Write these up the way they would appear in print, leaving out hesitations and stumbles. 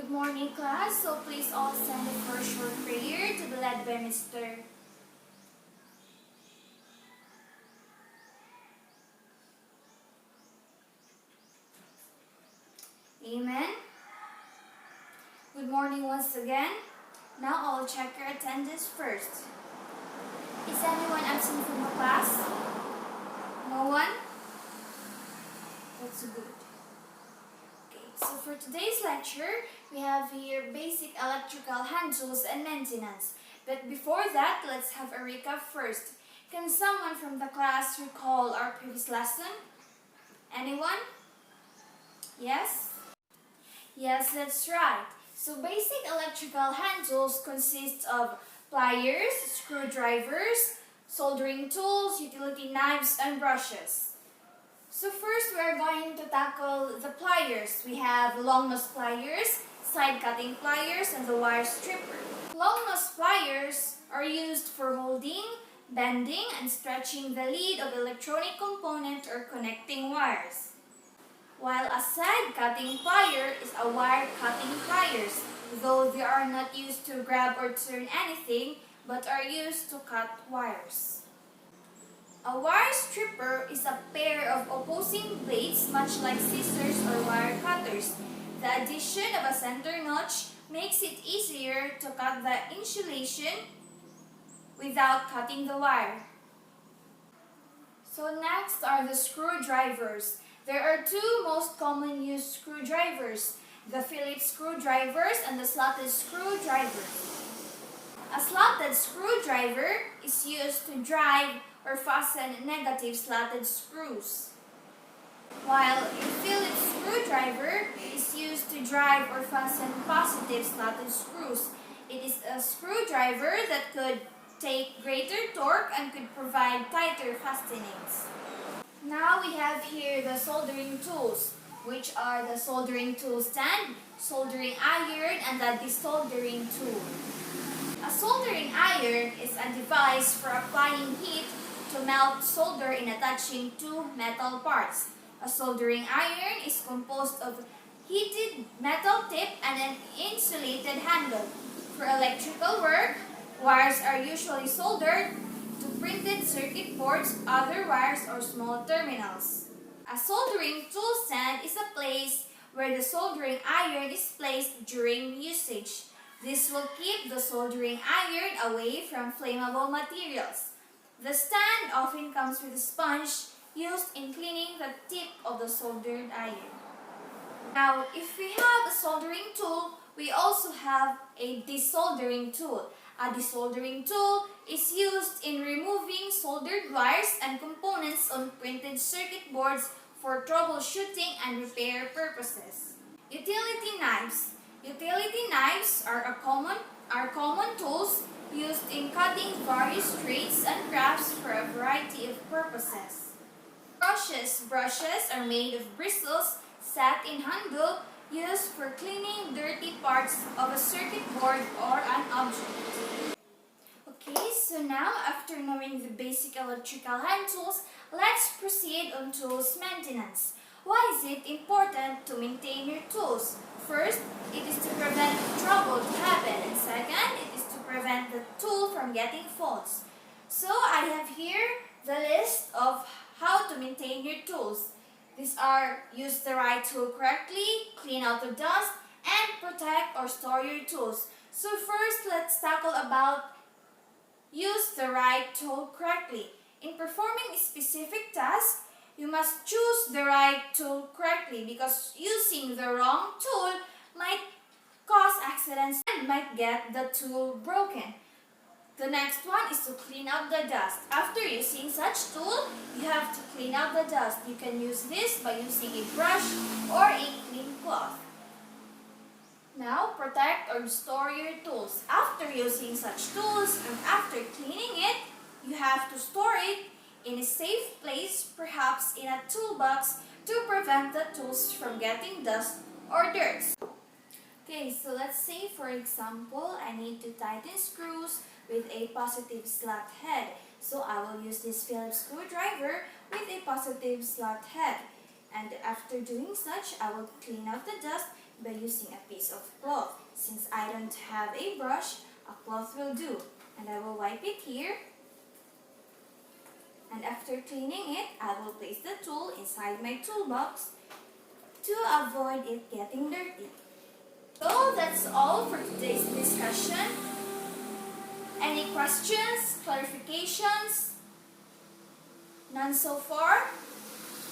Good morning, class. So please all stand up for a short prayer to be led by Mr. Amen. Good morning once again. Now I'll check your attendance first. Is anyone absent from the class? No one? That's good. Okay, so for today's lecture, we have here basic electrical hand tools and maintenance. But before that, let's have a recap first. Can someone from the class recall our previous lesson? Anyone? Yes? Yes, that's right. So basic electrical hand tools consist of pliers, screwdrivers, soldering tools, utility knives, and brushes. So first we are going to tackle the pliers. We have long nose pliers, side cutting pliers, and the wire stripper. Long nose pliers are used for holding, bending, and stretching the lead of electronic component or connecting wires. While a side cutting plier is a wire cutting pliers, though they are not used to grab or turn anything, but are used to cut wires. A wire stripper is a pair of opposing blades much like scissors or wire cutters. The addition of a center notch makes it easier to cut the insulation without cutting the wire. So next are the screwdrivers. There are two most common used screwdrivers, the Phillips screwdrivers and the slotted screwdrivers. A slotted screwdriver is used to drive or fasten negative slotted screws, while a Phillips screwdriver is used to drive or fasten positive slotted screws. It is a screwdriver that could take greater torque and could provide tighter fastenings. Now we have here the soldering tools, which are the soldering tool stand, soldering iron, and the desoldering tool. A soldering iron is a device for applying heat to melt solder in attaching two metal parts. A soldering iron is composed of heated metal tip and an insulated handle. For electrical work, wires are usually soldered to printed circuit boards, other wires, or small terminals. A soldering tool stand is a place where the soldering iron is placed during usage. This will keep the soldering iron away from flammable materials. The stand often comes with a sponge used in cleaning the tip of the soldered iron. Now, if we have a soldering tool, we also have a desoldering tool. A desoldering tool is used in removing soldered wires and components on printed circuit boards for troubleshooting and repair purposes. Utility knives. Utility knives are common tools used in cutting various trades and crafts for a variety of purposes. Brushes. Brushes are made of bristles set in handle used for cleaning dirty parts of a circuit board or an object. Okay, so now after knowing the basic electrical hand tools, let's proceed on tools maintenance. Why is it important to maintain your tools? First, it is to prevent trouble to happen, and second, it is to prevent the tool from getting faults. So I have here the list of how to maintain your tools. These are: use the right tool correctly, clean out the dust, and protect or store your tools. So first, let's tackle about use the right tool correctly. In performing a specific task, you must choose the right tool correctly because using the wrong tool might cause accidents and might get the tool broken. The next one is to clean out the dust. After using such tool, you have to clean out the dust. You can use this by using a brush or a clean cloth. Now, protect or store your tools. After using such tools and after cleaning it, you have to store it in a safe place, perhaps in a toolbox, to prevent the tools from getting dust or dirt. Okay, so let's say for example, I need to tighten screws with a positive slot head. So I will use this Phillips screwdriver with a positive slot head. And after doing such, I will clean out the dust by using a piece of cloth. Since I don't have a brush, a cloth will do. And I will wipe it here. And after cleaning it, I will place the tool inside my toolbox to avoid it getting dirty. So that's all for today's discussion. Any questions, clarifications? None so far?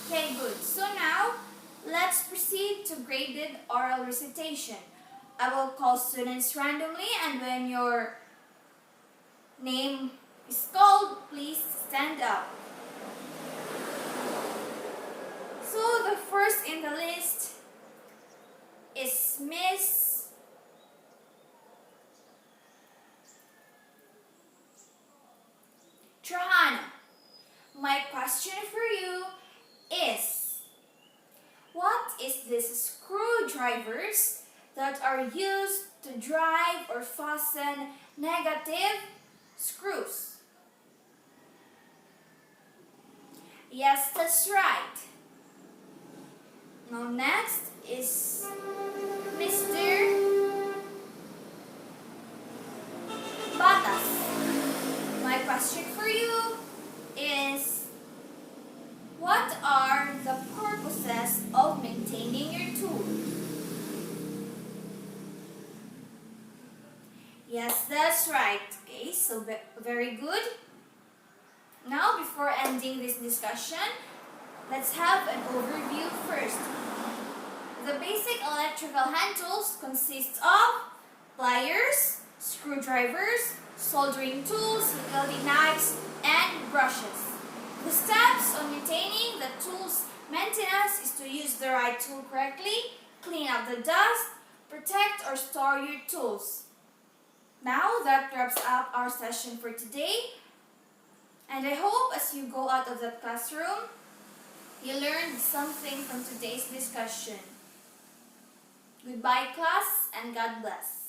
Okay, good. So now, let's proceed to graded oral recitation. I will call students randomly, and when your name is called, please stand up. So the first in the list is Miss Trahana. My question for you is, what is these screwdrivers that are used to drive or fasten negative screws? Yes, that's right. Now next is Mr. Batas. My question for you is, what are the purposes of maintaining your tool? Yes, that's right. Okay, so very good. Now, before ending this discussion, let's have an overview first. The basic electrical hand tools consist of pliers, screwdrivers, soldering tools, utility knives, and brushes. The steps on maintaining the tool's maintenance is to use the right tool correctly, clean up the dust, protect or store your tools. Now that wraps up our session for today. And I hope as you go out of the classroom, you learned something from today's discussion. Goodbye, class, and God bless.